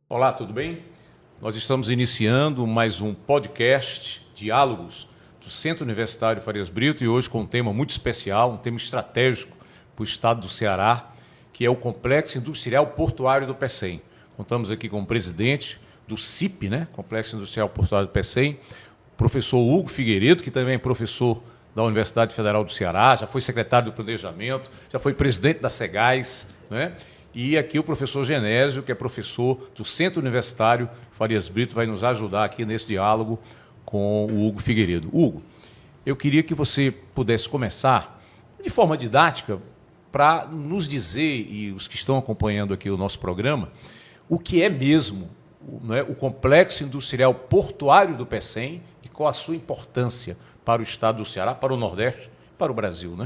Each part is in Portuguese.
Olá, tudo bem? Nós estamos iniciando mais um podcast, Diálogos, do Centro Universitário Farias Brito, e hoje com um tema muito especial, um tema estratégico para o estado do Ceará, que é o Complexo Industrial Portuário do Pecém. Contamos aqui com o presidente do CIP, Complexo Industrial Portuário do Pecém, o professor Hugo Figueiredo, que também é professor da Universidade Federal do Ceará, já foi secretário do Planejamento, já foi presidente da SEGAS, E aqui o professor Genésio, que é professor do Centro Universitário Farias Brito, vai nos ajudar aqui nesse diálogo com o Hugo Figueiredo. Hugo, eu queria que você pudesse começar, de forma didática, para nos dizer, e os que estão acompanhando aqui o nosso programa, o que é mesmo o Complexo Industrial Portuário do Pecém e qual a sua importância para o estado do Ceará, para o Nordeste e para o Brasil,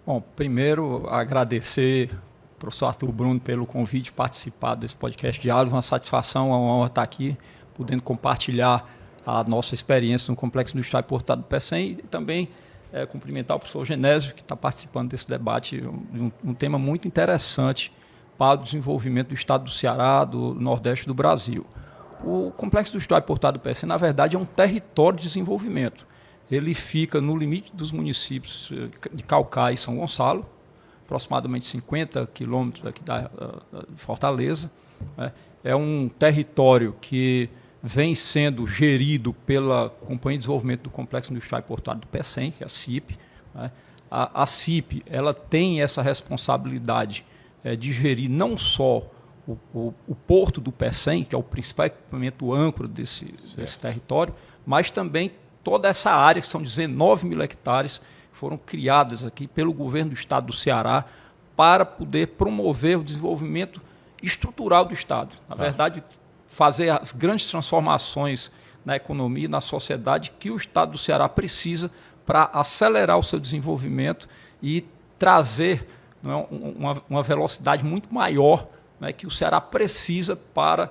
Bom, primeiro agradecer ao professor Arthur Bruno pelo convite de participar desse podcast Diálogo. Uma satisfação, uma honra estar aqui, podendo compartilhar a nossa experiência no Complexo Industrial Portuário do Pecém e também cumprimentar o professor Genésio, que está participando desse debate, um tema muito interessante para o desenvolvimento do estado do Ceará, do Nordeste do Brasil. O Complexo Industrial Portuário do Pecém, na verdade, é um território de desenvolvimento. Ele fica no limite dos municípios de Caucaia e São Gonçalo, aproximadamente 50 quilômetros aqui de Fortaleza. É um território que vem sendo gerido pela Companhia de Desenvolvimento do Complexo Industrial Portuário do Pecém, que é a CIP. A CIP ela tem essa responsabilidade de gerir não só o porto do Pecém, que é o principal equipamento âncora desse território, mas também toda essa área, que são 19 mil hectares, foram criadas aqui pelo governo do estado do Ceará para poder promover o desenvolvimento estrutural do estado. Na verdade, fazer as grandes transformações na economia e na sociedade que o estado do Ceará precisa para acelerar o seu desenvolvimento e trazer uma velocidade muito maior que o Ceará precisa para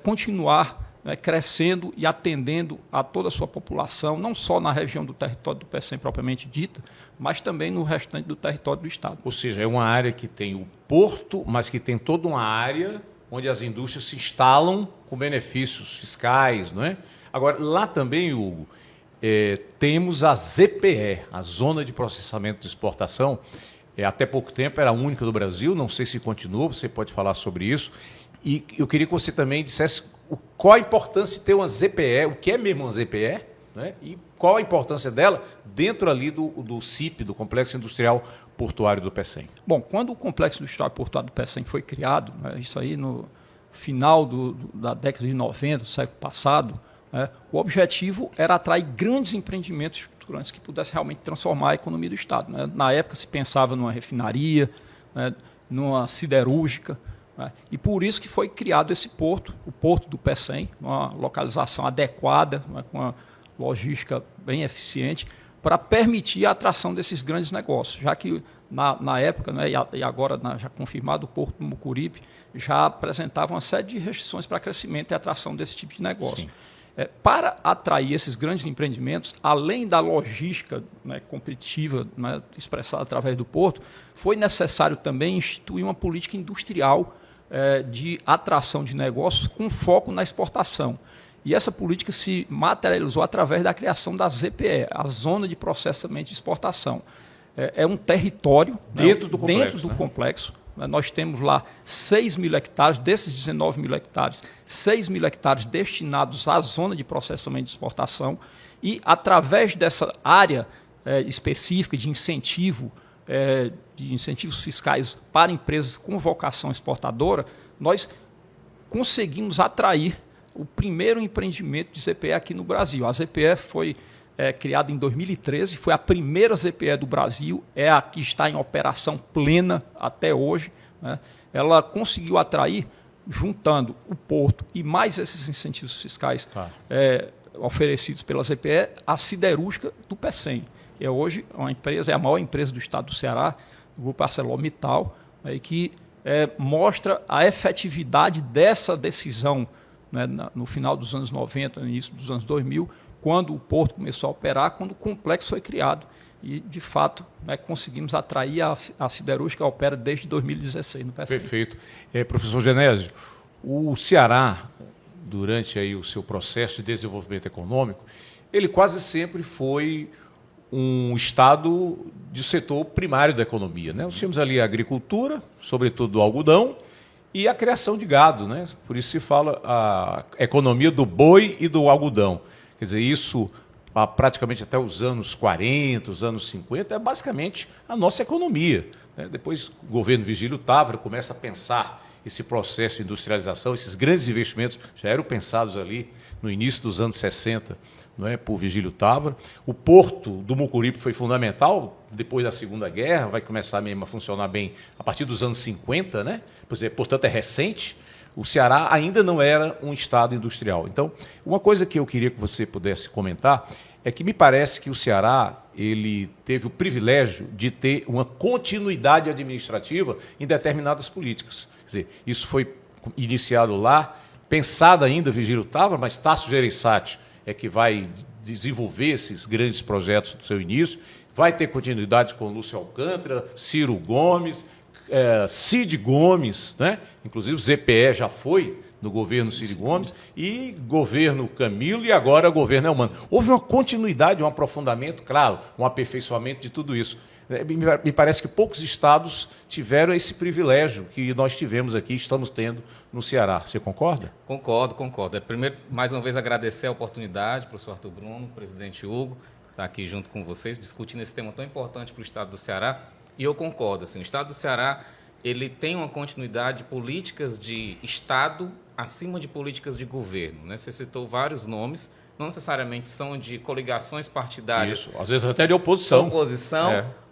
continuar crescendo e atendendo a toda a sua população, não só na região do território do Pecém propriamente dita, mas também no restante do território do estado. Ou seja, é uma área que tem o porto, mas que tem toda uma área onde as indústrias se instalam com benefícios fiscais, não é? Agora, lá também, Hugo, temos a ZPE, a Zona de Processamento de Exportação. Até pouco tempo era a única do Brasil, não sei se continua, você pode falar sobre isso. E eu queria que você também dissesse qual a importância de ter uma ZPE, o que é mesmo uma ZPE, e qual a importância dela dentro ali do CIP, do Complexo Industrial Portuário do Pecém. Bom, quando o Complexo Industrial Portuário do Pecém foi criado, isso aí no final da década de 90, do século passado, o objetivo era atrair grandes empreendimentos estruturantes que pudessem realmente transformar a economia do estado. Na época se pensava numa refinaria, numa siderúrgica, e por isso que foi criado esse porto, o Porto do Pecém, uma localização adequada, com uma logística bem eficiente, para permitir a atração desses grandes negócios, já que na época, e agora já confirmado, o Porto do Mucuripe já apresentava uma série de restrições para crescimento e atração desse tipo de negócio. Para atrair esses grandes empreendimentos, além da logística competitiva expressada através do porto, foi necessário também instituir uma política industrial de atração de negócios com foco na exportação. E essa política se materializou através da criação da ZPE, a Zona de Processamento de Exportação. É um território dentro do complexo. Nós temos lá 6 mil hectares, desses 19 mil hectares, 6 mil hectares destinados à Zona de Processamento de Exportação, e através dessa área específica de incentivo, de incentivos fiscais para empresas com vocação exportadora, nós conseguimos atrair o primeiro empreendimento de ZPE aqui no Brasil. A ZPE foi criada em 2013, foi a primeira ZPE do Brasil, é a que está em operação plena até hoje. Ela conseguiu atrair, juntando o porto e mais esses incentivos fiscais oferecidos pela ZPE, a siderúrgica do Pecém. É hoje uma empresa, é a maior empresa do estado do Ceará, o Grupo ArcelorMittal, que mostra a efetividade dessa decisão no final dos anos 90, no início dos anos 2000, quando o porto começou a operar, quando o complexo foi criado. e, de fato, conseguimos atrair a siderúrgica que opera desde 2016 no PSM. Perfeito. Professor Genésio, o Ceará, durante aí o seu processo de desenvolvimento econômico, ele quase sempre foi um estado de setor primário da economia, né? Nós tínhamos ali a agricultura, sobretudo do algodão, e a criação de gado, né? Por isso se fala a economia do boi e do algodão. Quer dizer, isso praticamente até os anos 40, os anos 50, é basicamente a nossa economia, né? Depois o governo Vigílio Távora começa a pensar esse processo de industrialização, esses grandes investimentos já eram pensados ali no início dos anos 60, não é, por Vigílio Távora. O porto do Mucuripe foi fundamental depois da Segunda Guerra, vai começar mesmo a funcionar bem a partir dos anos 50, né? Portanto, é recente. O Ceará ainda não era um estado industrial. Então, uma coisa que eu queria que você pudesse comentar é que me parece que o Ceará ele teve o privilégio de ter uma continuidade administrativa em determinadas políticas. Quer dizer, isso foi iniciado lá, pensado ainda Vigílio Távora, mas Tasso Gereissati é que vai desenvolver esses grandes projetos do seu início, vai ter continuidade com Lúcio Alcântara, Ciro Gomes, Cid Gomes, né? Inclusive o ZPE já foi no governo Cid Gomes, e governo Camilo e agora governo Elmano. Houve uma continuidade, um aprofundamento, claro, um aperfeiçoamento de tudo isso. Me parece que poucos estados tiveram esse privilégio que nós tivemos aqui, estamos tendo no Ceará. Você concorda? Concordo. Primeiro, mais uma vez, agradecer a oportunidade, professor Arthur Bruno, presidente Hugo, estar aqui junto com vocês, discutindo esse tema tão importante para o estado do Ceará. E eu concordo, assim, o estado do Ceará ele tem uma continuidade de políticas de Estado acima de políticas de governo, né? Você citou vários nomes, não necessariamente são de coligações partidárias. Isso, às vezes até de oposição.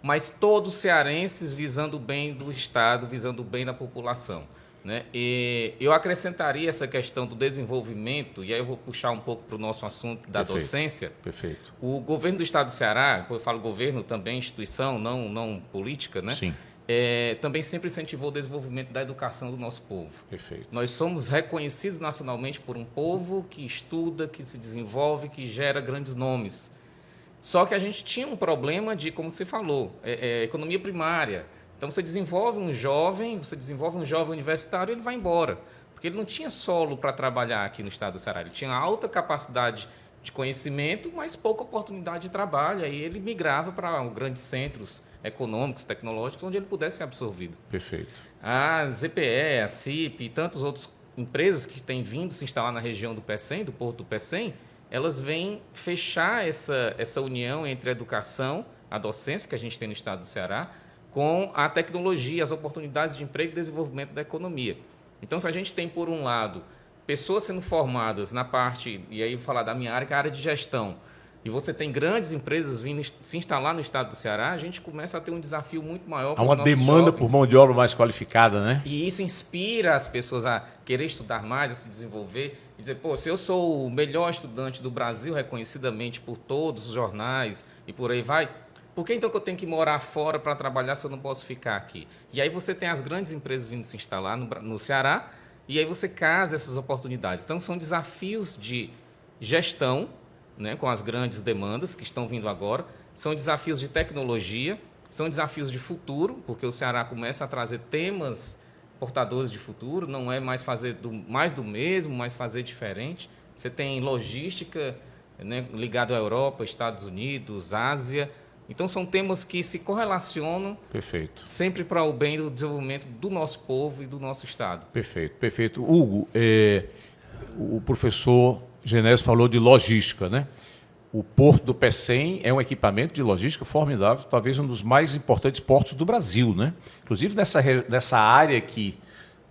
Mas todos cearenses visando o bem do Estado, visando o bem da população, né? E eu acrescentaria essa questão do desenvolvimento, e aí eu vou puxar um pouco para o nosso assunto da docência. Perfeito. O governo do Estado do Ceará, quando eu falo governo também, instituição, não política, né? Sim. Também sempre incentivou o desenvolvimento da educação do nosso povo. Perfeito. Nós somos reconhecidos nacionalmente por um povo que estuda, que se desenvolve, que gera grandes nomes. Só que a gente tinha um problema de, como você falou, economia primária. Então, você desenvolve um jovem universitário, ele vai embora, porque ele não tinha solo para trabalhar aqui no estado do Ceará. Ele tinha alta capacidade de conhecimento, mas pouca oportunidade de trabalho. Aí ele migrava para grandes centros econômicos, tecnológicos, onde ele pudesse ser absorvido. Perfeito. A ZPE, a CIP e tantas outras empresas que têm vindo se instalar na região do PECEM, do Porto do PECEM, elas vêm fechar essa união entre a educação, a docência que a gente tem no estado do Ceará, com a tecnologia, as oportunidades de emprego e desenvolvimento da economia. Então, se a gente tem, por um lado, pessoas sendo formadas na parte, e aí eu vou falar da minha área, que é a área de gestão, e você tem grandes empresas vindo se instalar no estado do Ceará, a gente começa a ter um desafio muito maior para os nossos jovens. Há uma demanda por mão de obra mais qualificada, né? E isso inspira as pessoas a querer estudar mais, a se desenvolver, e dizer, pô, se eu sou o melhor estudante do Brasil, reconhecidamente por todos os jornais e por aí vai, por que então que eu tenho que morar fora para trabalhar se eu não posso ficar aqui? E aí você tem as grandes empresas vindo se instalar no Ceará, e aí você casa essas oportunidades. Então, são desafios de gestão, né, com as grandes demandas que estão vindo agora, são desafios de tecnologia, são desafios de futuro, porque o Ceará começa a trazer temas portadores de futuro, não é mais fazer mais do mesmo, mas fazer diferente. Você tem logística, né, ligado à Europa, Estados Unidos, Ásia. Então, são temas que se correlacionam. Perfeito. Sempre para o bem do desenvolvimento do nosso povo e do nosso Estado. Perfeito. Hugo, o professor Genésio falou de logística, né? O Porto do PECEM é um equipamento de logística formidável, talvez um dos mais importantes portos do Brasil, né? Inclusive nessa área aqui,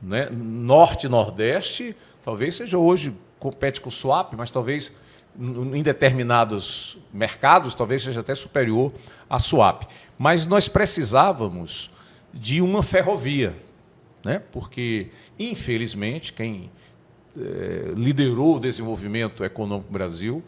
né? Norte e Nordeste, talvez seja hoje, compete com o Suape, mas talvez em determinados mercados, talvez seja até superior à Suape. Mas nós precisávamos de uma ferrovia, né? Porque, infelizmente, quem liderou o desenvolvimento econômico do Brasil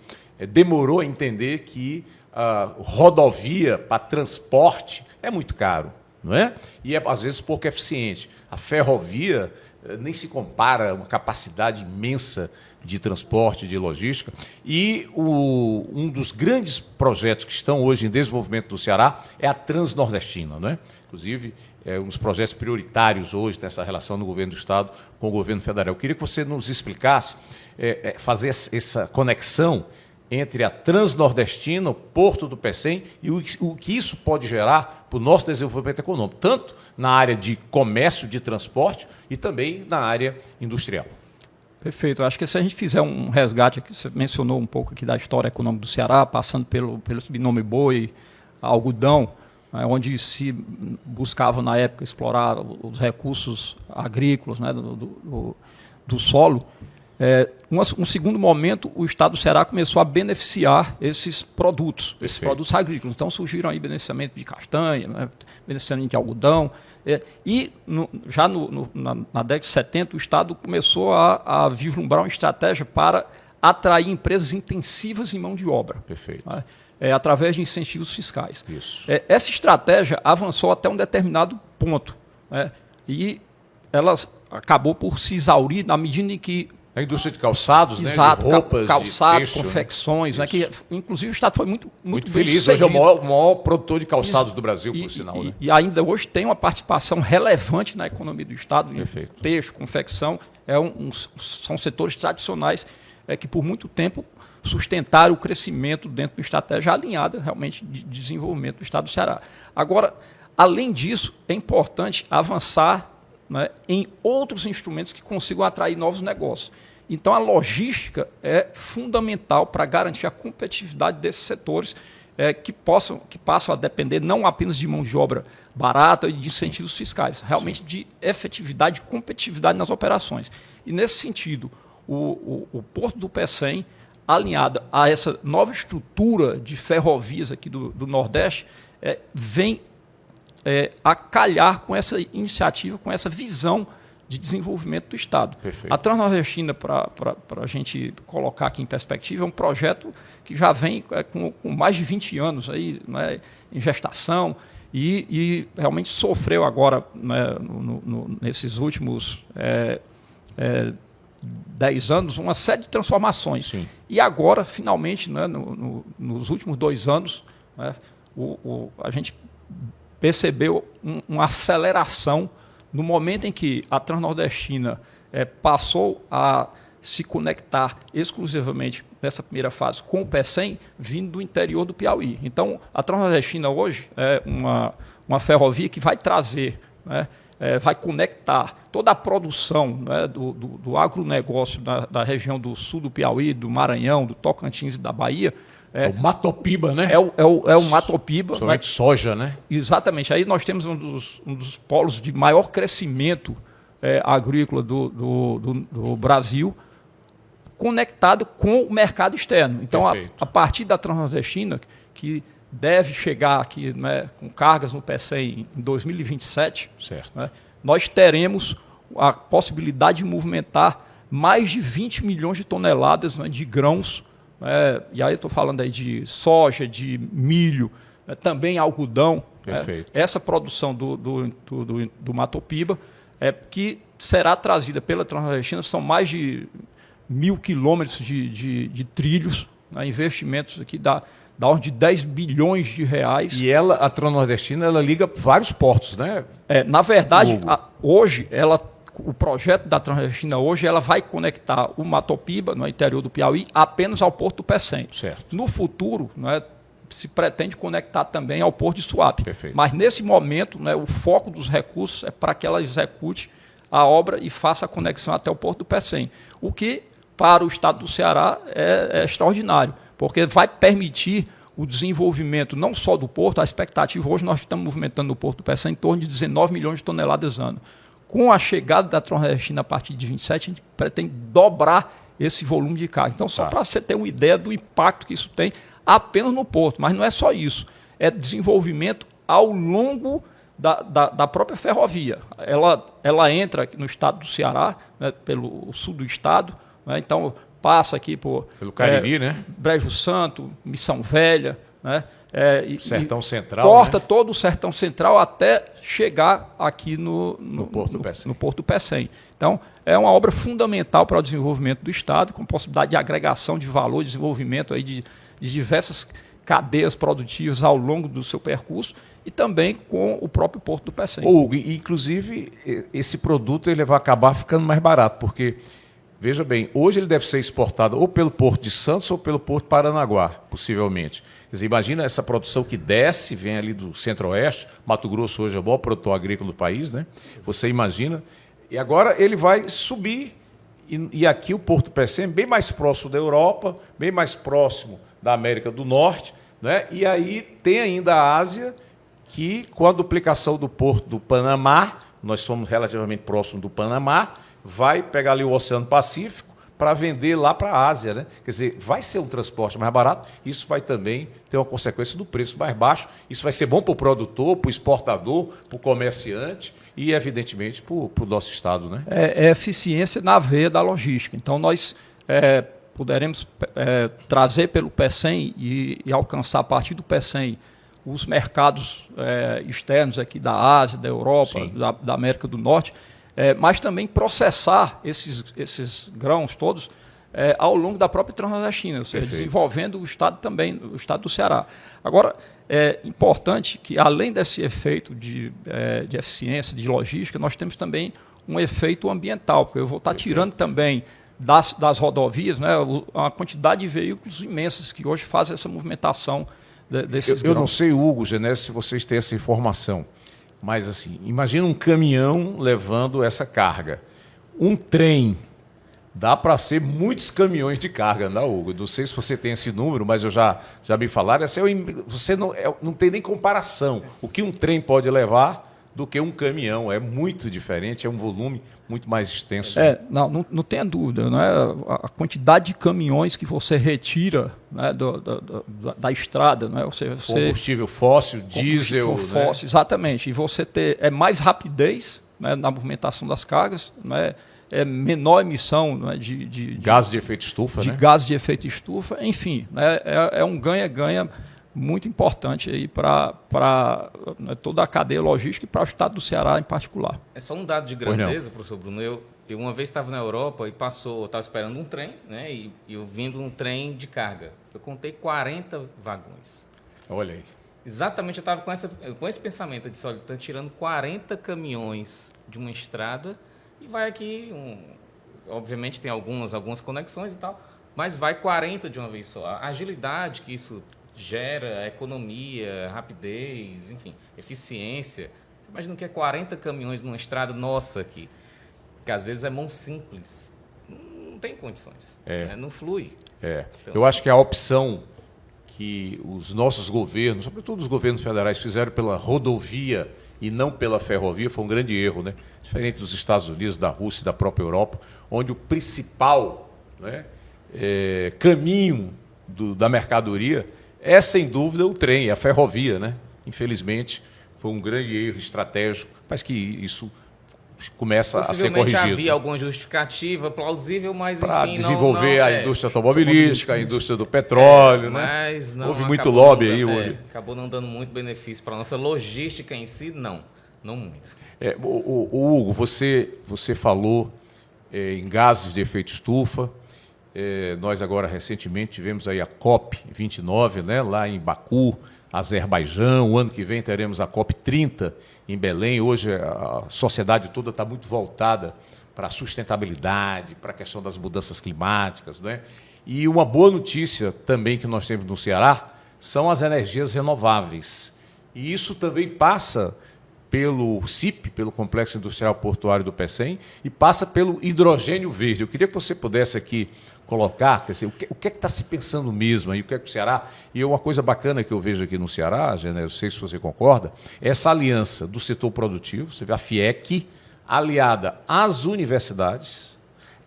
demorou a entender que a rodovia para transporte é muito caro. não é? E é, às vezes, pouco eficiente. A ferrovia nem se compara a uma capacidade imensa de transporte, de logística. E um dos grandes projetos que estão hoje em desenvolvimento do Ceará é a Transnordestina, não é? Inclusive, é um dos projetos prioritários hoje nessa relação do governo do Estado com o governo federal. Eu queria que você nos explicasse, fazer essa conexão entre a Transnordestina, o Porto do Pecém, e o que isso pode gerar para o nosso desenvolvimento econômico, tanto na área de comércio, de transporte, e também na área industrial. Perfeito. Eu acho que se a gente fizer um resgate, aqui, você mencionou um pouco aqui da história econômica do Ceará, passando pelo binômio boi, algodão, onde se buscava na época explorar os recursos agrícolas, né, do solo. Um segundo momento, o Estado do Ceará começou a beneficiar esses produtos, esses produtos agrícolas. Então surgiram aí beneficiamento de castanha, né, beneficiamento de algodão. Já na década de 70, o Estado começou a vislumbrar uma estratégia para atrair empresas intensivas em mão de obra. Perfeito. Né, através de incentivos fiscais. Isso. Essa estratégia avançou até um determinado ponto, né, e ela acabou por se exaurir na medida em que a indústria de calçados, exato, né, de roupas, calçado, de confecções, né, que inclusive o Estado foi muito feliz. Hoje é o maior produtor de calçados do Brasil, por sinal. Né? E ainda hoje tem uma participação relevante na economia do Estado. Perfeito. Têxtil, confecção, são setores tradicionais que por muito tempo sustentaram o crescimento dentro de uma estratégia alinhada realmente de desenvolvimento do Estado do Ceará. Agora, além disso, é importante avançar, né, em outros instrumentos que consigam atrair novos negócios. Então, a logística é fundamental para garantir a competitividade desses setores que passam a depender não apenas de mão de obra barata e de incentivos fiscais, realmente de efetividade e competitividade nas operações. E, nesse sentido, o Porto do Pecém, alinhado a essa nova estrutura de ferrovias aqui do Nordeste, vem a calhar com essa iniciativa, com essa visão de desenvolvimento do Estado. Perfeito. A Transnordestina, para a gente colocar aqui em perspectiva, é um projeto que já vem com mais de 20 anos aí, né, em gestação e realmente sofreu agora, né, nesses últimos 10 anos uma série de transformações. Sim. E agora, finalmente, né, nos últimos 2 anos, né, a gente percebeu uma aceleração no momento em que a Transnordestina passou a se conectar exclusivamente nessa primeira fase com o Pecém, vindo do interior do Piauí. Então, a Transnordestina hoje é uma ferrovia que vai trazer, né, vai conectar toda a produção, né, do agronegócio da região do sul do Piauí, do Maranhão, do Tocantins e da Bahia. O Matopiba, né? É o Matopiba. Somente soja, né? Exatamente. Aí nós temos um dos polos de maior crescimento agrícola do Brasil, conectado com o mercado externo. Então, a partir da Transnordestina, que deve chegar aqui, né, com cargas no Pecém em 2027, certo, né, nós teremos a possibilidade de movimentar mais de 20 milhões de toneladas, né, de grãos. E aí estou falando aí de soja, de milho, também algodão. Perfeito. Essa produção do Matopiba que será trazida pela Transnordestina, são mais de 1.000 quilômetros de trilhos, né, investimentos aqui da ordem de 10 bilhões de reais. E a Transnordestina, ela liga vários portos, né? Na verdade, hoje, o projeto da Transnordestina hoje, ela vai conectar o Matopiba, no interior do Piauí, apenas ao Porto do Pecém. Certo. No futuro, né, se pretende conectar também ao Porto de Suape. Perfeito. Mas, nesse momento, né, o foco dos recursos é para que ela execute a obra e faça a conexão até o Porto do Pecém. O que, para o Estado do Ceará, é extraordinário, porque vai permitir o desenvolvimento não só do porto. A expectativa hoje, nós estamos movimentando no Porto do Pecém em torno de 19 milhões de toneladas ano. Com a chegada da Transnordestina a partir de 27, a gente pretende dobrar esse volume de carga. Então, só para você ter uma ideia do impacto que isso tem apenas no porto. Mas não é só isso. É desenvolvimento ao longo da própria ferrovia. Ela entra no estado do Ceará, né, pelo sul do estado, né, então passa aqui pelo Cariri, né? Brejo Santo, Missão Velha, né? Sertão Central, corta né? todo o Sertão Central até chegar aqui no Porto do Pecém. Então, é uma obra fundamental para o desenvolvimento do Estado, com possibilidade de agregação de valor, desenvolvimento aí de diversas cadeias produtivas ao longo do seu percurso e também com o próprio Porto do Pecém. Hugo, inclusive, esse produto ele vai acabar ficando mais barato, porque, veja bem, hoje ele deve ser exportado ou pelo Porto de Santos ou pelo Porto de Paranaguá, possivelmente. Quer dizer, imagina essa produção que desce, vem ali do Centro-Oeste. Mato Grosso hoje é o maior produtor agrícola do país, né? Você imagina. E agora ele vai subir. E aqui o Porto do Pecém é bem mais próximo da Europa, bem mais próximo da América do Norte, né? E aí tem ainda a Ásia, que com a duplicação do Porto do Panamá, nós somos relativamente próximos do Panamá, vai pegar ali o Oceano Pacífico para vender lá para a Ásia, né? Quer dizer, vai ser um transporte mais barato, isso vai também ter uma consequência do preço mais baixo, isso vai ser bom para o produtor, para o exportador, para o comerciante e, evidentemente, para o nosso Estado, né? É eficiência na veia da logística. Então, nós poderemos trazer pelo Pecém e alcançar a partir do Pecém os mercados externos aqui da Ásia, da Europa, da América do Norte, mas também processar esses grãos todos ao longo da própria Transnordestina, ou seja, desenvolvendo o Estado também, o Estado do Ceará. Agora, é importante que, além desse efeito de eficiência, de logística, nós temos também um efeito ambiental, porque eu vou estar tirando também das rodovias, né, uma quantidade de veículos imensas que hoje fazem essa movimentação desses grãos. Eu não sei, Hugo, Genésio, se vocês têm essa informação. Mas, assim, imagina um caminhão levando essa carga. Um trem, dá para ser muitos caminhões de carga, não, Hugo? Não sei se você tem esse número, mas eu já me falaram. Você não tem nem comparação. O que um trem pode levar do que um caminhão. É muito diferente, é um volume muito mais extenso. Não tenha dúvida, né? A quantidade de caminhões que você retira, né, da estrada, né? Ou seja, combustível fóssil, diesel. Fóssil, né? Exatamente. E você ter mais rapidez, né, na movimentação das cargas, né? Menor emissão, né, de gases de efeito estufa. De gases de efeito estufa, enfim, né, é um ganha-ganha muito importante aí para toda a cadeia logística e para o Estado do Ceará em particular. É só um dado de grandeza, professor Bruno. Eu uma vez estava na Europa e estava esperando um trem, né, e eu vindo um trem de carga. Eu contei 40 vagões. Olha aí. Exatamente, eu estava com esse pensamento. Eu disse, olha, estão tirando 40 caminhões de uma estrada e vai aqui, obviamente tem algumas conexões e tal, mas vai 40 de uma vez só. A agilidade que isso gera, economia, rapidez, enfim, eficiência. Você imagina que é 40 caminhões numa estrada nossa aqui, que às vezes é mão simples. Não tem condições, né? Não flui. Então, eu acho que a opção que os nossos governos, sobretudo os governos federais, fizeram pela rodovia e não pela ferrovia foi um grande erro, né? Diferente dos Estados Unidos, da Rússia e da própria Europa, onde o principal, né, caminho da mercadoria é, sem dúvida, o trem, a ferrovia, né? Infelizmente, foi um grande erro estratégico, mas que isso começa a ser corrigido. Possivelmente havia alguma justificativa plausível, mas para enfim, desenvolver a indústria automobilística, a indústria do petróleo, né? Mas não, houve muito lobby aí hoje. Acabou não dando muito benefício para a nossa logística em si, não muito. O Hugo, você falou em gases de efeito estufa. Nós agora recentemente tivemos aí a COP29, né, lá em Baku, Azerbaijão. O ano que vem teremos a COP30 em Belém. Hoje a sociedade toda está muito voltada para a sustentabilidade, para a questão das mudanças climáticas, né? E uma boa notícia também que nós temos no Ceará são as energias renováveis. E isso também passa pelo CIP, pelo Complexo Industrial Portuário do Pecém, e passa pelo hidrogênio verde. Eu queria que você pudesse aqui colocar, quer dizer, o que é que está se pensando mesmo aí, o que é que o Ceará... E uma coisa bacana que eu vejo aqui no Ceará, Genésio, não sei se você concorda, é essa aliança do setor produtivo, você vê a FIEC, aliada às universidades,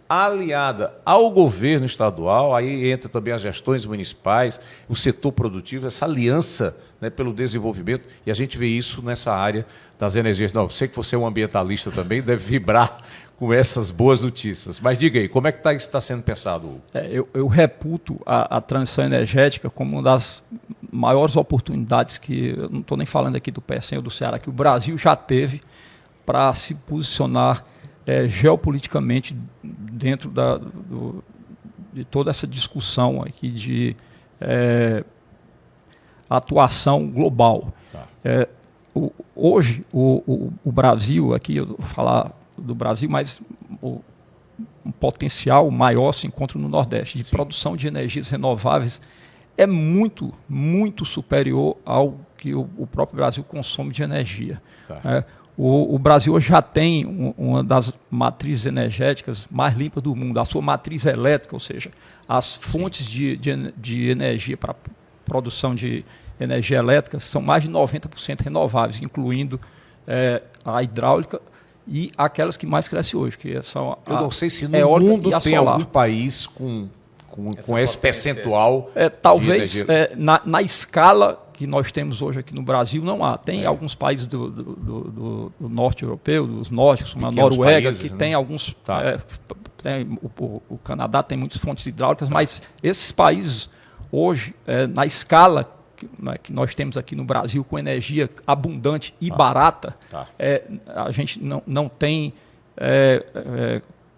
aliada ao governo estadual, aí entra também as gestões municipais, o setor produtivo, essa aliança, né, pelo desenvolvimento, e a gente vê isso nessa área das energias. Não, eu sei que você é um ambientalista também, deve vibrar com essas boas notícias. Mas diga aí, como é que isso está sendo pensado, Hugo? Eu reputo a transição energética como uma das maiores oportunidades que, eu não estou nem falando aqui do PECEM ou do Ceará, que o Brasil já teve para se posicionar geopoliticamente dentro de toda essa discussão aqui de atuação global. Tá. Hoje, o Brasil, aqui eu vou falar do Brasil, mas um potencial maior se encontra no Nordeste, de produção de energias renováveis é muito, muito superior ao que o próprio Brasil consome de energia. Tá. O Brasil hoje já tem uma das matrizes energéticas mais limpas do mundo, a sua matriz elétrica, ou seja, as fontes de energia para produção de energia elétrica são mais de 90% renováveis, incluindo a hidráulica e aquelas que mais crescem hoje, que são eu não sei se no mundo tem solar. algum país com esse percentual. Talvez na escala que nós temos hoje aqui no Brasil não há. Tem alguns países do norte europeu, dos nórdicos, como a Noruega, países, que tem alguns. O Canadá tem muitas fontes hidráulicas, mas esses países hoje, na escala que nós temos aqui no Brasil, com energia abundante e barata, a gente não tem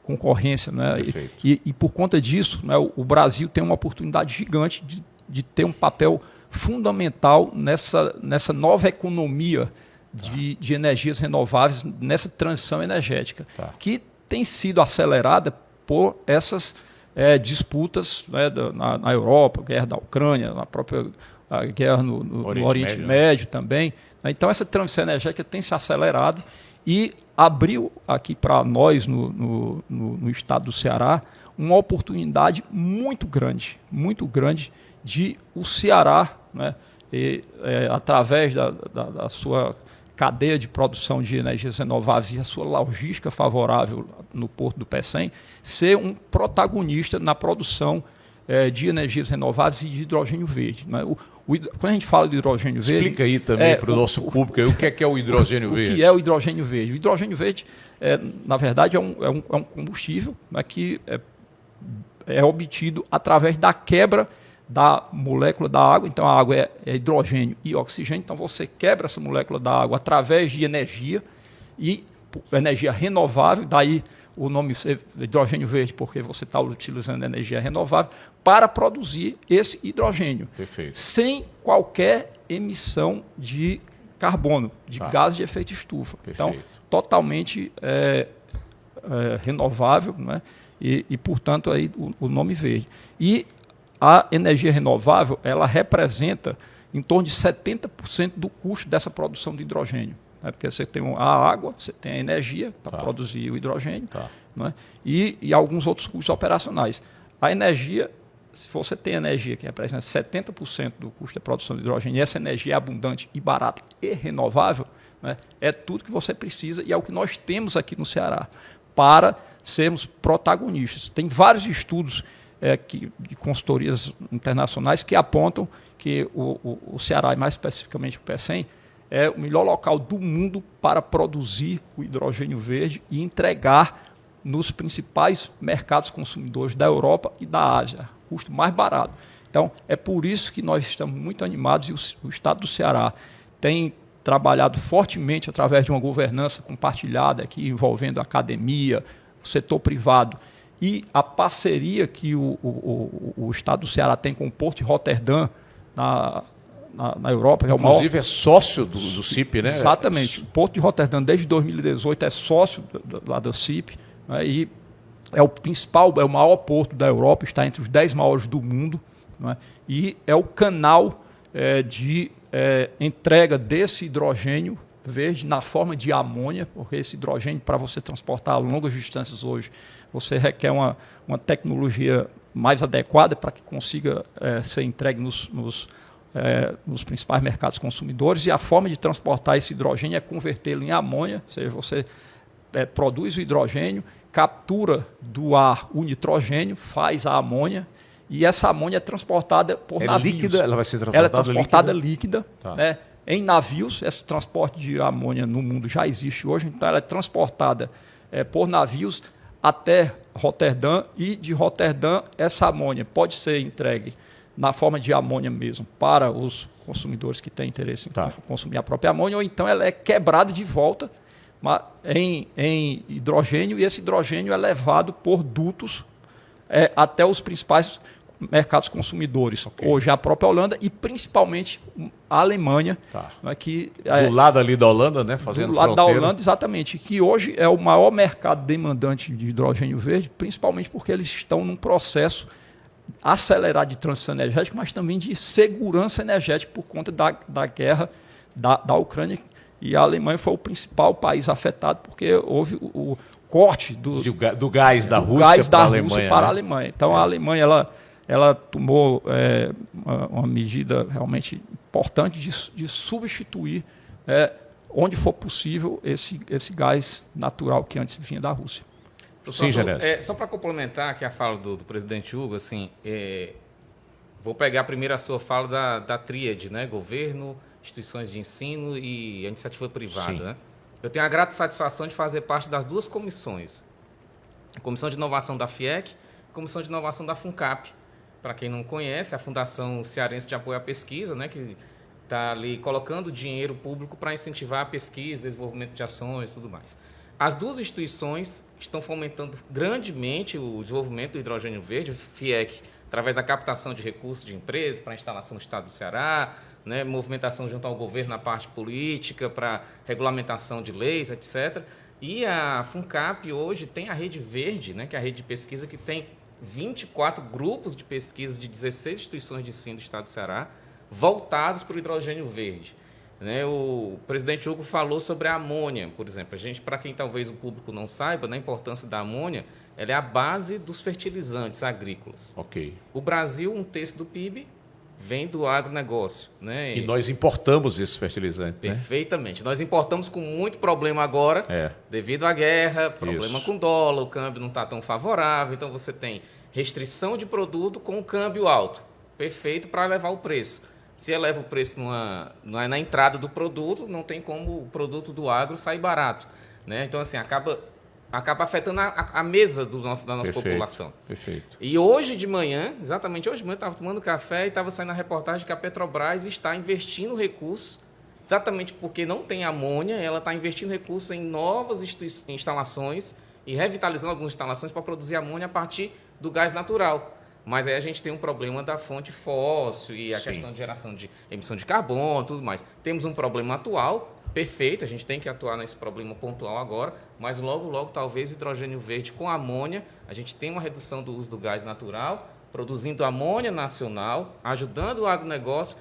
concorrência. Né? E por conta disso, né, o Brasil tem uma oportunidade gigante de ter um papel fundamental nessa nova economia de energias renováveis, nessa transição energética, que tem sido acelerada por essas disputas, né, na Europa, a guerra da Ucrânia, na própria a guerra no Oriente Médio também. Então, essa transição energética tem se acelerado e abriu aqui para nós, no estado do Ceará, uma oportunidade muito grande de o Ceará, né, através da sua cadeia de produção de energias renováveis e a sua logística favorável no Porto do Pecém, ser um protagonista na produção de energias renováveis e de hidrogênio verde. Né? Quando a gente fala de hidrogênio verde... Explica aí também para o nosso público o que é o hidrogênio verde. O que é o hidrogênio verde? O hidrogênio verde, na verdade, é um combustível, né, que é obtido através da quebra da molécula da água. Então, a água é hidrogênio e oxigênio. Então, você quebra essa molécula da água através de energia, e energia renovável, daí o nome hidrogênio verde, porque você está utilizando energia renovável para produzir esse hidrogênio. Perfeito. Sem qualquer emissão de carbono, de gases de efeito estufa. Perfeito. Então, totalmente renovável, né? E, portanto, aí o nome verde. E a energia renovável, ela representa em torno de 70% do custo dessa produção de hidrogênio. Porque você tem a água, você tem a energia para produzir o hidrogênio, né? E alguns outros custos operacionais. A energia, se você tem energia que representa 70% do custo da produção de hidrogênio, e essa energia é abundante e barata e renovável, né, é tudo que você precisa e é o que nós temos aqui no Ceará para sermos protagonistas. Tem vários estudos de consultorias internacionais que apontam que o Ceará, e mais especificamente o Pecém, é o melhor local do mundo para produzir o hidrogênio verde e entregar nos principais mercados consumidores da Europa e da Ásia, custo mais barato. Então, é por isso que nós estamos muito animados e o Estado do Ceará tem trabalhado fortemente através de uma governança compartilhada aqui, envolvendo a academia, o setor privado e a parceria que o Estado do Ceará tem com o Porto de Roterdã, na Europa. Inclusive é sócio do CIP, né? Exatamente. O Porto de Roterdã, desde 2018, é sócio lá do CIP, né? E é o maior porto da Europa, está entre os 10 maiores do mundo, né? E é o canal de entrega desse hidrogênio verde na forma de amônia, porque esse hidrogênio, para você transportar a longas distâncias hoje, você requer uma tecnologia mais adequada para que consiga ser entregue nos principais mercados consumidores, e a forma de transportar esse hidrogênio é convertê-lo em amônia, ou seja, você produz o hidrogênio, captura do ar o nitrogênio, faz a amônia, e essa amônia é transportada por navios. Líquida? Ela vai ser transportada ela é transportada líquida, né, em navios. Esse transporte de amônia no mundo já existe hoje, então ela é transportada por navios até Roterdã, e de Roterdã essa amônia pode ser entregue na forma de amônia mesmo para os consumidores que têm interesse em consumir a própria amônia, ou então ela é quebrada de volta em hidrogênio, e esse hidrogênio é levado por dutos até os principais mercados consumidores. Hoje a própria Holanda e principalmente a Alemanha. Né, do lado ali da Holanda, né? Fazendo do lado fronteira. da Holanda, exatamente. Que hoje é o maior mercado demandante de hidrogênio verde, principalmente porque eles estão num processo acelerado de transição energética, mas também de segurança energética por conta da guerra da Ucrânia. E a Alemanha foi o principal país afetado, porque houve o corte do gás da Rússia para a Alemanha. Então a Alemanha ela tomou uma medida realmente importante de substituir, onde for possível, esse gás natural que antes vinha da Rússia. Sim, Genésio. Só para complementar aqui a fala do presidente Hugo, assim, vou pegar primeiro a sua fala da tríade, né? Governo, instituições de ensino e a iniciativa privada. Né? Eu tenho a grata satisfação de fazer parte das duas comissões. A Comissão de Inovação da FIEC e a Comissão de Inovação da FUNCAP. Para quem não conhece, a Fundação Cearense de Apoio à Pesquisa, né, que está ali colocando dinheiro público para incentivar a pesquisa, desenvolvimento de ações e tudo mais. As duas instituições estão fomentando grandemente o desenvolvimento do hidrogênio verde, o FIEC, através da captação de recursos de empresas para instalação no estado do Ceará, né, movimentação junto ao governo na parte política, para regulamentação de leis, etc. E a FUNCAP hoje tem a Rede Verde, né, que é a rede de pesquisa que tem 24 grupos de pesquisa de 16 instituições de ensino do estado do Ceará voltados para o hidrogênio verde. Né, o presidente Hugo falou sobre a amônia, por exemplo. Para quem talvez o público não saiba, né, a importância da amônia, ela é a base dos fertilizantes agrícolas. O Brasil, 1/3 do PIB, vem do agronegócio. Né? E nós importamos esse fertilizante. Perfeitamente. Né? Nós importamos com muito problema agora, devido à guerra, problema com dólar, o câmbio não está tão favorável, então você tem restrição de produto com o câmbio alto. Perfeito para elevar o preço. Se eleva o preço na entrada do produto, não tem como o produto do agro sair barato. Né? Então, assim, acaba afetando a mesa da nossa população. Perfeito. E hoje de manhã, exatamente hoje de manhã, eu estava tomando café e estava saindo a reportagem que a Petrobras está investindo recursos, exatamente porque não tem amônia, ela está investindo recursos em novas instalações e revitalizando algumas instalações para produzir amônia a partir do gás natural. Mas aí a gente tem um problema da fonte fóssil e a questão de geração de emissão de carbono e tudo mais. Temos um problema atual, perfeito, a gente tem que atuar nesse problema pontual agora, mas logo, logo, talvez hidrogênio verde com amônia, a gente tem uma redução do uso do gás natural, produzindo amônia nacional, ajudando o agronegócio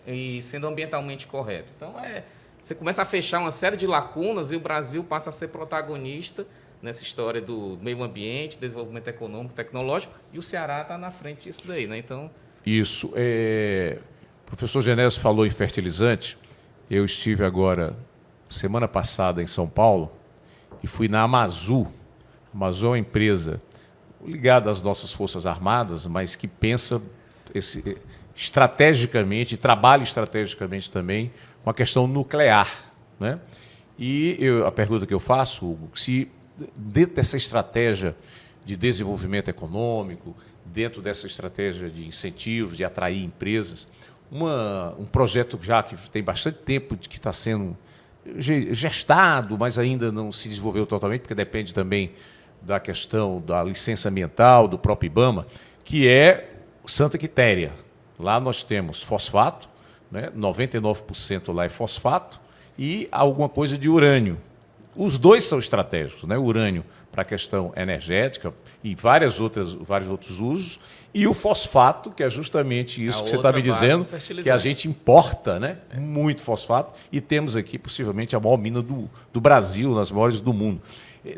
e sendo ambientalmente correto. Então, você começa a fechar uma série de lacunas e o Brasil passa a ser protagonista nessa história do meio ambiente, desenvolvimento econômico, tecnológico, e o Ceará está na frente disso daí. Né? Então... Isso. O professor Genésio falou em fertilizante. Eu estive agora, semana passada, em São Paulo, e fui na Amazul. A Amazul é uma empresa ligada às nossas Forças Armadas, mas que pensa estrategicamente, trabalha estrategicamente também com a questão nuclear. Né? E a pergunta que eu faço, Hugo, se dentro dessa estratégia de desenvolvimento econômico, dentro dessa estratégia de incentivos, de atrair empresas, um projeto já que tem bastante tempo que está sendo gestado, mas ainda não se desenvolveu totalmente, porque depende também da questão da licença ambiental, do próprio IBAMA, que é Santa Quitéria. Lá nós temos fosfato, né? 99% lá é fosfato, e alguma coisa de urânio. Os dois são estratégicos, né? O urânio para a questão energética e vários outros usos, e o fosfato, que é justamente isso que você está me dizendo, que a gente importa, né? Muito fosfato, e temos aqui possivelmente a maior mina do Brasil, nas maiores do mundo.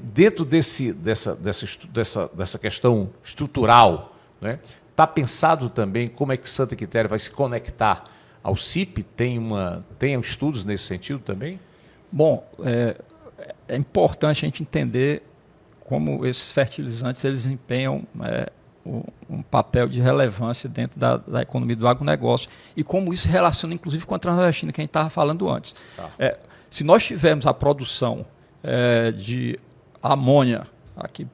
Dentro dessa questão estrutural, né? Está pensado também como é que Santa Quitéria vai se conectar ao CIP? Tem estudos nesse sentido também? Bom, é importante a gente entender como esses fertilizantes eles desempenham um papel de relevância dentro da economia do agronegócio e como isso se relaciona, inclusive, com a Transnordestina, que a gente estava falando antes. Se nós tivermos a produção de A amônia, aqui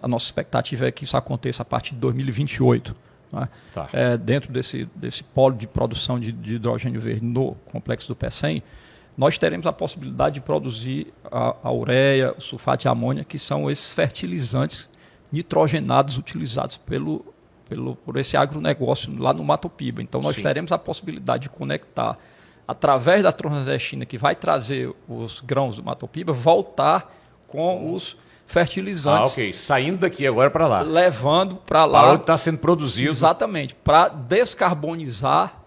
a nossa expectativa é que isso aconteça a partir de 2028. Né? Tá. Dentro desse polo de produção de hidrogênio verde no complexo do PECEM, nós teremos a possibilidade de produzir a ureia, o sulfato de amônia, que são esses fertilizantes nitrogenados utilizados por esse agronegócio lá no Mato Piba. Então, nós teremos a possibilidade de conectar, através da Transnordestina, que vai trazer os grãos do Mato Piba, voltar com os fertilizantes. Ok. Saindo daqui agora para lá. Levando para lá. Para onde está sendo produzido. Exatamente. Para descarbonizar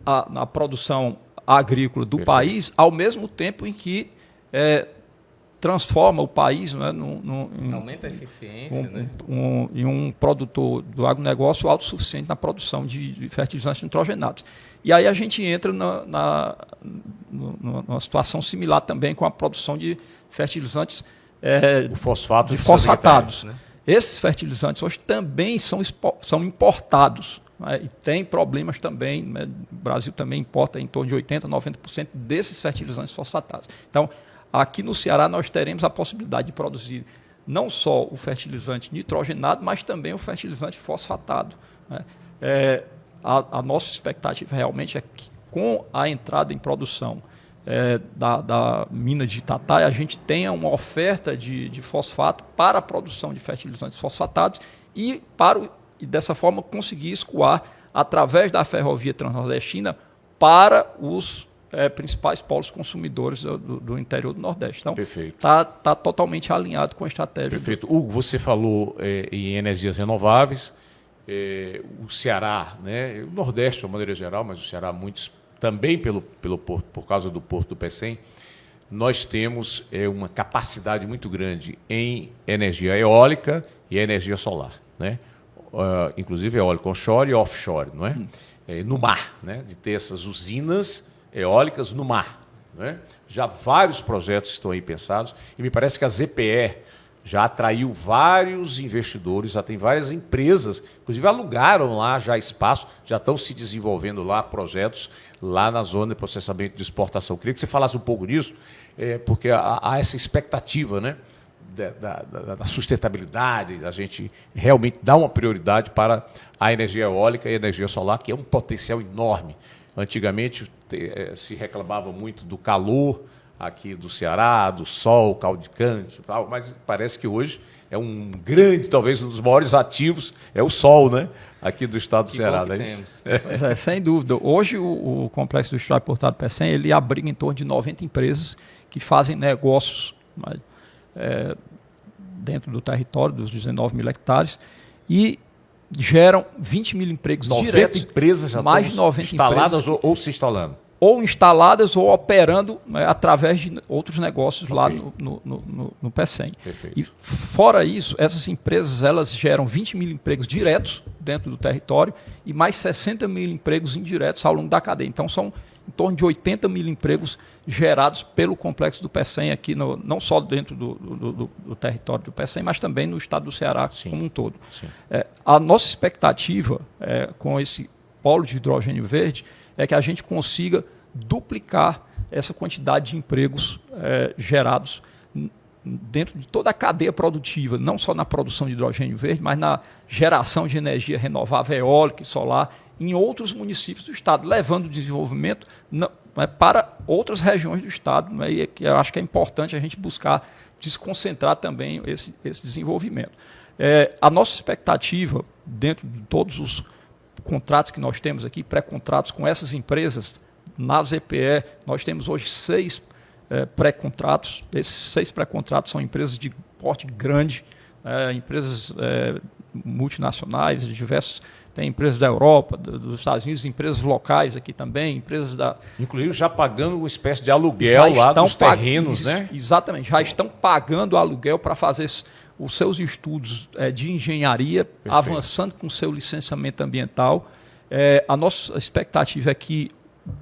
a produção agrícola do país, ao mesmo tempo em que transforma o país, né, aumenta a eficiência, em um produtor do agronegócio autossuficiente na produção de fertilizantes nitrogenados. E aí a gente entra numa situação similar também com a produção de fertilizantes o fosfato de fosfatados. Né? Esses fertilizantes hoje também são importados. Né, e tem problemas também, né, o Brasil também importa em torno de 80%, 90% desses fertilizantes fosfatados. Então, aqui no Ceará nós teremos a possibilidade de produzir não só o fertilizante nitrogenado, mas também o fertilizante fosfatado. Né. A nossa expectativa realmente é que com a entrada em produção da mina de Itataia, a gente tenha uma oferta de fosfato para a produção de fertilizantes fosfatados e dessa forma conseguir escoar através da ferrovia transnordestina para os principais polos consumidores do interior do Nordeste. Então, está totalmente alinhado com a estratégia. Perfeito. Hugo, você falou em energias renováveis, o Ceará, né, o Nordeste de uma maneira geral, mas o Ceará muitos também por causa do Porto do PECEM, nós temos uma capacidade muito grande em energia eólica e energia solar, né? Inclusive eólica onshore e offshore, não é? No mar, né? De ter essas usinas eólicas no mar. Não é? Já vários projetos estão aí pensados e me parece que a ZPE já atraiu vários investidores, já tem várias empresas, inclusive alugaram lá já espaço, já estão se desenvolvendo lá projetos lá na zona de processamento de exportação. Queria que você falasse um pouco disso, porque há essa expectativa, né? Da sustentabilidade, da gente realmente dar uma prioridade para a energia eólica e a energia solar, que é um potencial enorme. Antigamente se reclamava muito do calor aqui do Ceará, do sol caudicante, mas parece que hoje é um grande, talvez um dos maiores ativos, é o sol, né? Aqui do estado do Ceará. Né? Pois sem dúvida. Hoje o complexo do Industrial Portuário PECEM, ele abriga em torno de 90 empresas que fazem negócios dentro do território dos 19 mil hectares e geram 20 mil empregos 90 diretos. Empresas já mais de 90 instaladas empresas, ou se instalando? Ou instaladas ou operando, né, através de outros negócios lá no PECEM. Perfeito. E fora isso, essas empresas elas geram 20 mil empregos diretos dentro do território e mais 60 mil empregos indiretos ao longo da cadeia. Então são em torno de 80 mil empregos gerados pelo complexo do PECEM aqui, não só dentro do território do PECEM, mas também no estado do Ceará como um todo. A nossa expectativa com esse polo de hidrogênio verde é que a gente consiga duplicar essa quantidade de empregos gerados dentro de toda a cadeia produtiva, não só na produção de hidrogênio verde, mas na geração de energia renovável eólica e solar em outros municípios do estado, levando o desenvolvimento para outras regiões do estado, e que eu acho que é importante a gente buscar desconcentrar também esse desenvolvimento. A nossa expectativa, dentro de todos os contratos que nós temos aqui, pré-contratos com essas empresas, na ZPE, nós temos hoje 6 pré-contratos. Esses 6 pré-contratos são empresas de porte grande, empresas multinacionais, de diversos. Tem empresas da Europa, dos Estados Unidos, empresas locais aqui também, empresas da... Inclusive já pagando uma espécie de aluguel lá dos terrenos, né? Exatamente, já estão pagando aluguel para fazer os seus estudos de engenharia, perfeito, avançando com o seu licenciamento ambiental. A nossa expectativa é que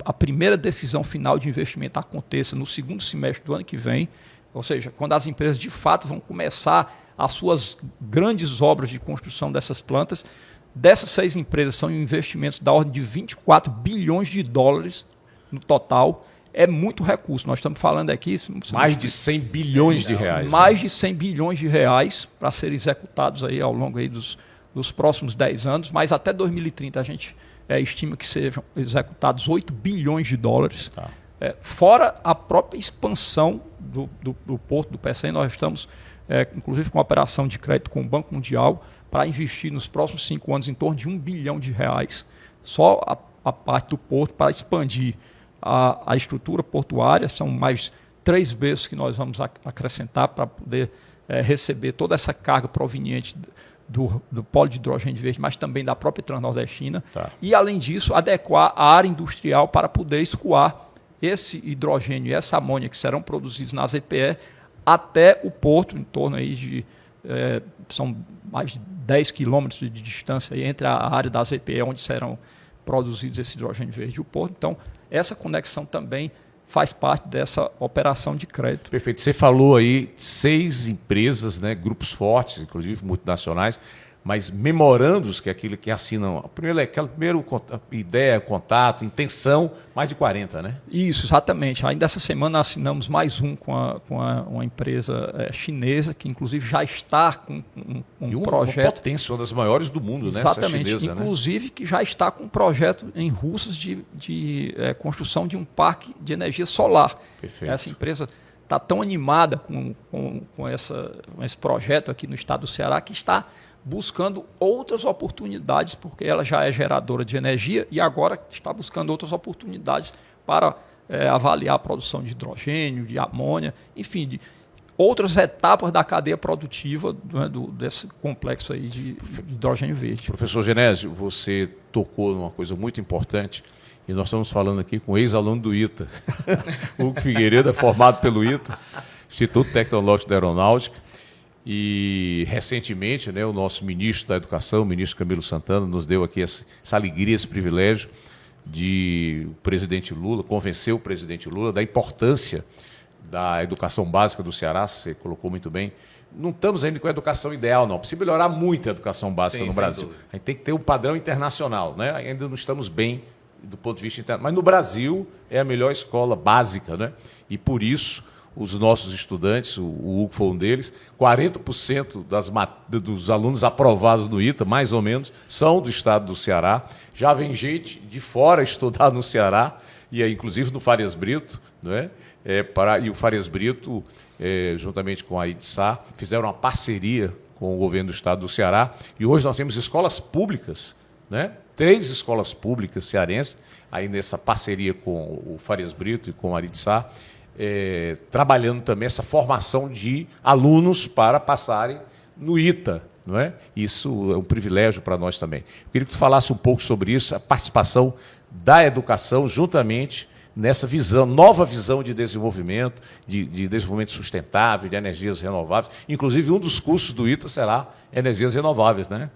a primeira decisão final de investimento aconteça no segundo semestre do ano que vem, ou seja, quando as empresas de fato vão começar as suas grandes obras de construção dessas plantas. Dessas 6 empresas são investimentos da ordem de 24 bilhões de dólares no total. é muito recurso. Nós estamos falando aqui... Mais de 100 bilhões de reais. Mais de 100 bilhões de reais para serem executados aí ao longo aí dos próximos 10 anos, mas até 2030 a gente estima que sejam executados 8 bilhões de dólares. Tá. Fora a própria expansão do porto do PCM, nós estamos, inclusive, com uma operação de crédito com o Banco Mundial para investir nos próximos 5 anos em torno de 1 bilhão de reais, só a parte do porto, para expandir a estrutura portuária. São mais 3 vezes que nós vamos acrescentar para poder receber toda essa carga proveniente do polo de hidrogênio verde, mas também da própria Transnordestina. Tá. E, além disso, adequar a área industrial para poder escoar esse hidrogênio e essa amônia que serão produzidos na ZPE até o porto, em torno aí de são mais de 10 quilômetros de distância aí entre a área da ZPE, onde serão produzidos esse hidrogênio verde e o porto. Então, essa conexão também faz parte dessa operação de crédito. Perfeito. Você falou aí 6 empresas, né, grupos fortes, inclusive multinacionais, mas memorandos, que é aquele que assinam. Aquela primeira ideia, contato, intenção, mais de 40, né? Isso, exatamente. Ainda essa semana assinamos mais um com uma empresa chinesa, que inclusive já está com um projeto. Uma potência, uma das maiores do mundo, né? Exatamente. Essa chinesa, inclusive, né? Que já está com um projeto em Russas de construção de um parque de energia solar. Perfeito. Essa empresa está tão animada com esse projeto aqui no estado do Ceará, que está buscando outras oportunidades, porque ela já é geradora de energia e agora está buscando outras oportunidades para avaliar a produção de hidrogênio, de amônia, enfim, de outras etapas da cadeia produtiva, né, desse complexo aí de hidrogênio verde. Professor Genésio, você tocou numa coisa muito importante e nós estamos falando aqui com o ex-aluno do ITA. Hugo Figueiredo é formado pelo ITA, Instituto Tecnológico da Aeronáutica. E, recentemente, né, o nosso ministro da Educação, o ministro Camilo Santana, nos deu aqui essa alegria, esse privilégio de o presidente Lula, convencer o presidente Lula da importância da educação básica do Ceará. Você colocou muito bem. Não estamos ainda com a educação ideal, não. Precisa melhorar muito a educação básica no Brasil. A gente tem que ter um padrão internacional, né? Ainda não estamos bem do ponto de vista internacional. Mas no Brasil é a melhor escola básica, né? E por isso os nossos estudantes, o Hugo foi um deles, 40% dos alunos aprovados no ITA, mais ou menos, são do estado do Ceará. Já vem gente de fora estudar no Ceará, e inclusive no Farias Brito, não é? E o Farias Brito, juntamente com a IDSA, fizeram uma parceria com o governo do estado do Ceará, e hoje nós temos escolas públicas, né? 3 escolas públicas cearenses, aí nessa parceria com o Farias Brito e com a IDSA, trabalhando também essa formação de alunos para passarem no ITA, não é? Isso é um privilégio para nós também. Eu queria que tu falasse um pouco sobre isso, a participação da educação juntamente nessa visão, nova visão de desenvolvimento, de desenvolvimento sustentável, de energias renováveis. Inclusive, um dos cursos do ITA será energias renováveis, né?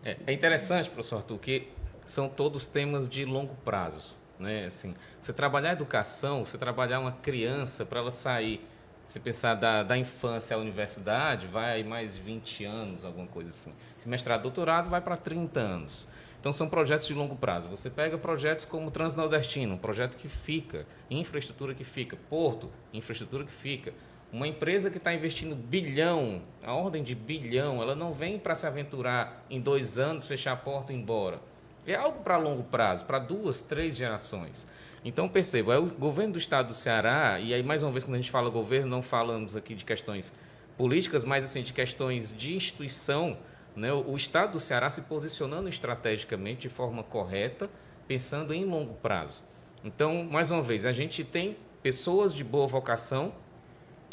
É interessante, professor Arthur, que são todos temas de longo prazo. Né? Assim, você trabalhar a educação, você trabalhar uma criança para ela sair, se pensar da infância à universidade, vai mais 20 anos, alguma coisa assim. Se mestrado, doutorado, vai para 30 anos. Então, são projetos de longo prazo. Você pega projetos como o Transnordestino, um projeto que fica, infraestrutura que fica, porto, infraestrutura que fica. Uma empresa que está investindo bilhão, a ordem de bilhão, ela não vem para se aventurar em 2 anos, fechar a porta e ir embora. É algo para longo prazo, para 2, 3 gerações. Então, perceba, é o governo do estado do Ceará, e aí, mais uma vez, quando a gente fala governo, não falamos aqui de questões políticas, mas assim, de questões de instituição, né? O estado do Ceará se posicionando estrategicamente de forma correta, pensando em longo prazo. Então, mais uma vez, a gente tem pessoas de boa vocação,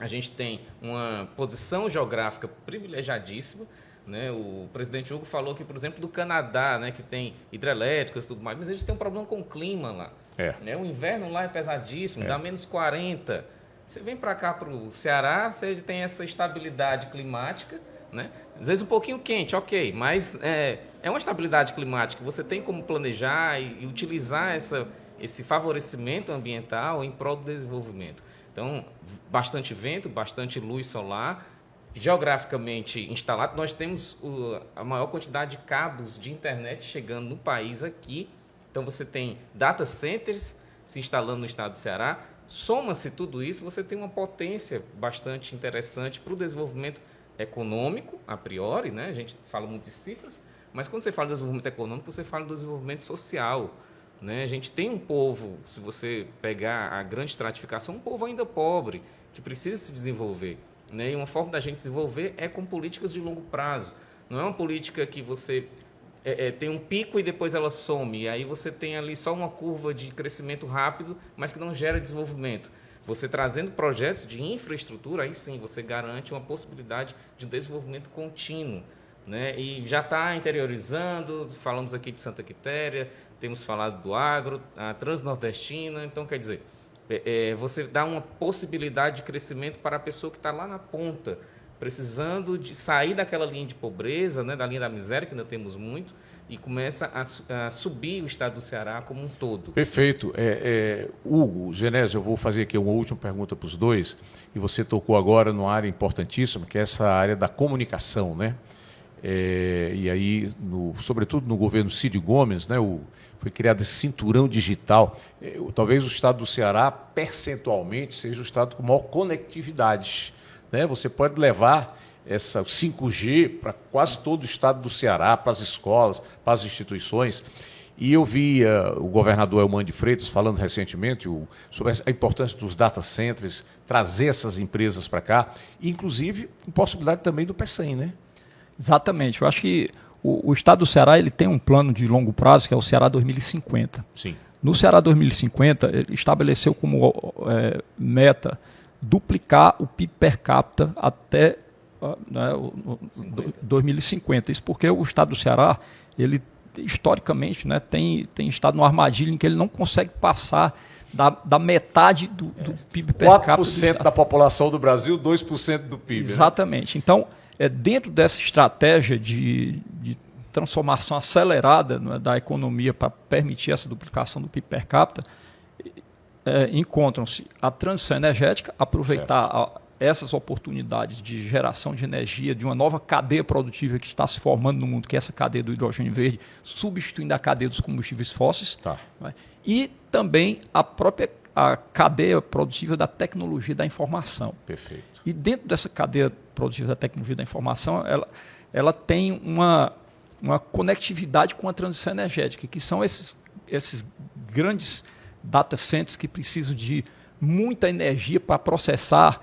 a gente tem uma posição geográfica privilegiadíssima, né? O presidente Hugo falou aqui, por exemplo, do Canadá, né, que tem hidrelétricas e tudo mais, mas eles têm um problema com o clima lá. Né? O inverno lá é pesadíssimo, dá menos 40. Você vem para cá, para o Ceará, você tem essa estabilidade climática, né? Às vezes um pouquinho quente, ok, mas é uma estabilidade climática. Você tem como planejar e utilizar esse favorecimento ambiental em prol do desenvolvimento. Então, bastante vento, bastante luz solar, geograficamente instalado. Nós temos a maior quantidade de cabos de internet chegando no país aqui. Então, você tem data centers se instalando no estado do Ceará, Soma-se tudo isso, você tem uma potência bastante interessante para o desenvolvimento econômico, a priori, né? A gente fala muito de cifras, mas quando você fala de desenvolvimento econômico, você fala do desenvolvimento social, né? A gente tem um povo, se você pegar a grande estratificação, um povo ainda pobre, que precisa se desenvolver, né? E uma forma da gente desenvolver é com políticas de longo prazo. Não é uma política que você tem um pico e depois ela some, e aí você tem ali só uma curva de crescimento rápido, mas que não gera desenvolvimento. Você trazendo projetos de infraestrutura, aí sim você garante uma possibilidade de desenvolvimento contínuo, né? E já está interiorizando, falamos aqui de Santa Quitéria, temos falado do agro, a Transnordestina, então quer dizer, você dá uma possibilidade de crescimento para a pessoa que está lá na ponta, precisando de sair daquela linha de pobreza, né, da linha da miséria, que ainda temos muito, e começa a subir o estado do Ceará como um todo. Perfeito. Hugo, Genésio, eu vou fazer aqui uma última pergunta para os dois, e você tocou agora numa área importantíssima, que é essa área da comunicação, né? E aí, sobretudo no governo Cid Gomes, né, foi criado esse cinturão digital. Talvez o estado do Ceará, percentualmente, seja o estado com maior conectividade, né? Você pode levar essa 5G para quase todo o estado do Ceará, para as escolas, para as instituições. E eu vi o governador Elmano de Freitas falando recentemente sobre a importância dos data centers, trazer essas empresas para cá, inclusive com possibilidade também do PECEM, né? Exatamente. Eu acho que o estado do Ceará ele tem um plano de longo prazo, que é o Ceará 2050. Sim. No Ceará 2050, ele estabeleceu como meta duplicar o PIB per capita até 2050. Isso porque o estado do Ceará, ele historicamente, né, tem estado numa armadilha em que ele não consegue passar da metade do PIB per capita. 4% da população do Brasil, 2% do PIB. Exatamente. Né? Então, dentro dessa estratégia de transformação acelerada, né, da economia para permitir essa duplicação do PIB per capita, encontram-se a transição energética, aproveitar essas oportunidades de geração de energia, de uma nova cadeia produtiva que está se formando no mundo, que é essa cadeia do hidrogênio verde, substituindo a cadeia dos combustíveis fósseis, né? E também a cadeia produtiva da tecnologia da informação. Perfeito. E dentro dessa cadeia produtiva da tecnologia da informação, ela tem uma conectividade com a transição energética, que são esses grandes data centers que precisam de muita energia para processar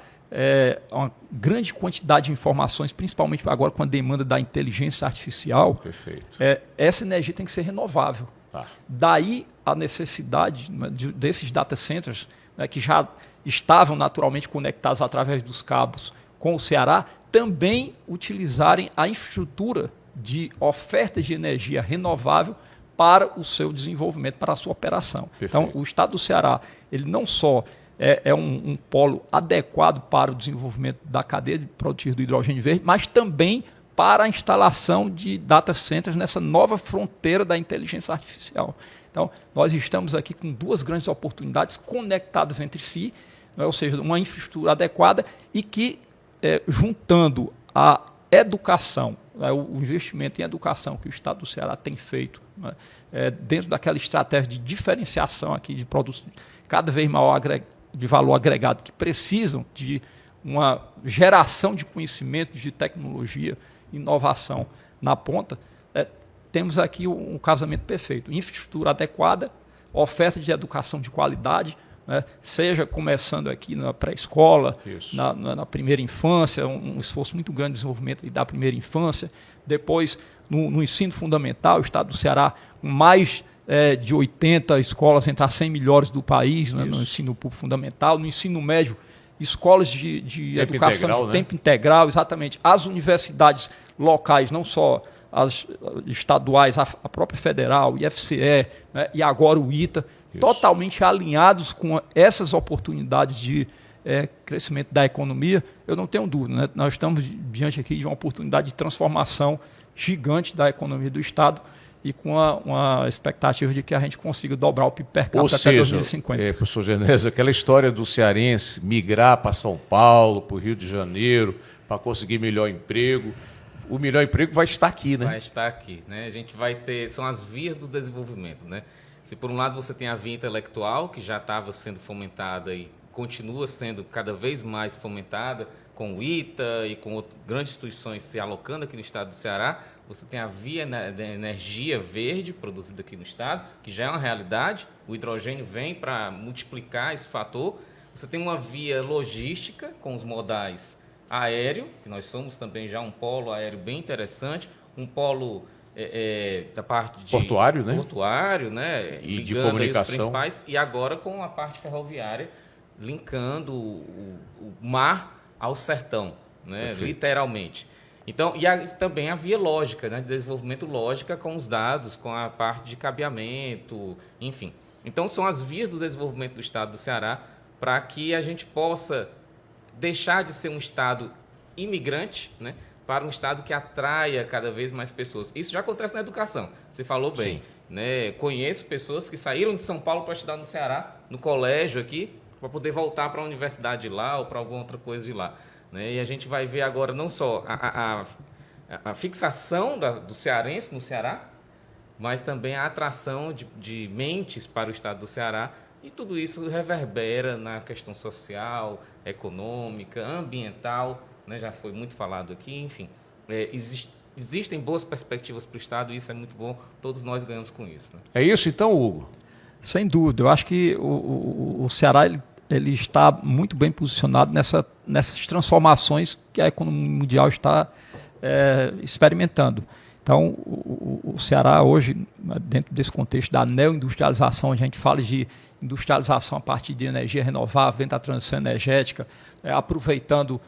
uma grande quantidade de informações, principalmente agora com a demanda da inteligência artificial. Perfeito. Essa energia tem que ser renovável. Daí a necessidade desses data centers, né, que já estavam naturalmente conectados através dos cabos com o Ceará, também utilizarem a infraestrutura de oferta de energia renovável para o seu desenvolvimento, para a sua operação. Perfeito. Então, o estado do Ceará, ele não só é um polo adequado para o desenvolvimento da cadeia produtiva do hidrogênio verde, mas também para a instalação de data centers nessa nova fronteira da inteligência artificial. Então, nós estamos aqui com duas grandes oportunidades conectadas entre si, né, ou seja, uma infraestrutura adequada e que, juntando a educação, o investimento em educação que o estado do Ceará tem feito, né, dentro daquela estratégia de diferenciação aqui de produtos cada vez maior de valor agregado, que precisam de uma geração de conhecimento, de tecnologia, inovação na ponta, temos aqui um casamento perfeito. Infraestrutura adequada, oferta de educação de qualidade, né, seja começando aqui na pré-escola, na primeira infância, um esforço muito grande de desenvolvimento da primeira infância, depois no ensino fundamental, o estado do Ceará com mais de 80 escolas entre as 100 melhores do país, né, no ensino público fundamental, no ensino médio, escolas de educação integral, de tempo integral, exatamente. As universidades locais, não só as estaduais, a própria federal, IFCE, né, e agora o ITA, totalmente alinhados com essas oportunidades de crescimento da economia, eu não tenho dúvida, né? Nós estamos diante aqui de uma oportunidade de transformação gigante da economia do Estado e com uma expectativa de que a gente consiga dobrar o PIB per capita até 2050. Professor Genésio, aquela história do cearense migrar para São Paulo, para o Rio de Janeiro, para conseguir melhor emprego, o melhor emprego vai estar aqui, né? Vai estar aqui, né? A gente vai ter, são as vias do desenvolvimento, né? Se por um lado você tem a via intelectual, que já estava sendo fomentada aí continua sendo cada vez mais fomentada, com o ITA e com grandes instituições se alocando aqui no estado do Ceará. Você tem a via de energia verde produzida aqui no estado, que já é uma realidade. O hidrogênio vem para multiplicar esse fator. Você tem uma via logística com os modais aéreo, que nós somos também já um polo aéreo bem interessante, um polo da parte de portuário, né? E de comunicação. Os principais, e agora com a parte ferroviária, linkando o mar ao sertão, né? Literalmente. Então, também a via lógica, né? De desenvolvimento lógica com os dados, com a parte de cabeamento, enfim. Então, são as vias do desenvolvimento do estado do Ceará para que a gente possa deixar de ser um estado imigrante, né? Para um estado que atraia cada vez mais pessoas. Isso já acontece na educação, você falou bem. Né? Conheço pessoas que saíram de São Paulo para estudar no Ceará, no colégio aqui, para poder voltar para a universidade de lá ou para alguma outra coisa de lá. Né? E a gente vai ver agora não só a fixação do cearense no Ceará, mas também a atração de mentes para o estado do Ceará, e tudo isso reverbera na questão social, econômica, ambiental, né? Já foi muito falado aqui, enfim. Existem boas perspectivas para o estado e isso é muito bom, todos nós ganhamos com isso. Né? É isso então, Hugo? Sem dúvida, eu acho que o Ceará ele está muito bem posicionado nessas transformações que a economia mundial está experimentando. Então, o Ceará hoje, dentro desse contexto da neoindustrialização, a gente fala de industrialização a partir de energia renovável, dentro da transição energética, aproveitando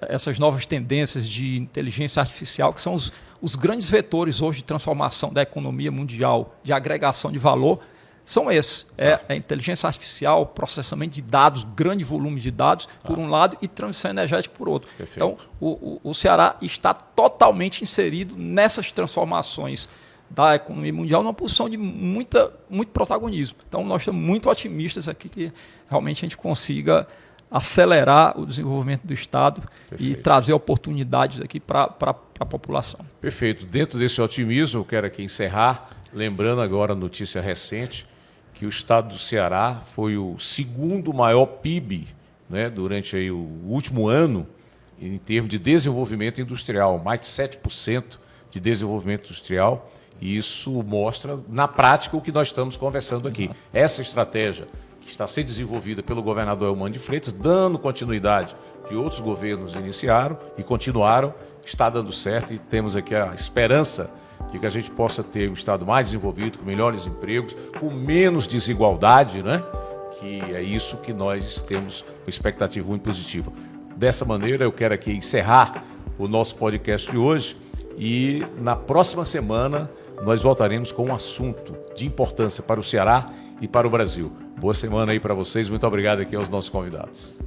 essas novas tendências de inteligência artificial, que são os grandes vetores hoje de transformação da economia mundial, de agregação de valor, são esses. A inteligência artificial, processamento de dados, grande volume de dados, por um lado, e transição energética por outro. Perfeito. Então, o Ceará está totalmente inserido nessas transformações da economia mundial, numa posição de muito protagonismo. Então, nós estamos muito otimistas aqui que realmente a gente consiga acelerar o desenvolvimento do Estado. Perfeito. E trazer oportunidades aqui para a população. Perfeito. Dentro desse otimismo, eu quero aqui encerrar, lembrando agora a notícia recente, que o estado do Ceará foi o segundo maior PIB, né, durante aí o último ano, em termos de desenvolvimento industrial, mais de 7% de desenvolvimento industrial, e isso mostra, na prática, o que nós estamos conversando aqui. Essa estratégia que está sendo desenvolvida pelo governador Eumano de Freitas, dando continuidade que outros governos iniciaram e continuaram, está dando certo, e temos aqui a esperança de que a gente possa ter um estado mais desenvolvido, com melhores empregos, com menos desigualdade, né? Que é isso que nós temos uma expectativa muito positiva. Dessa maneira, eu quero aqui encerrar o nosso podcast de hoje, e na próxima semana nós voltaremos com um assunto de importância para o Ceará e para o Brasil. Boa semana aí para vocês, muito obrigado aqui aos nossos convidados.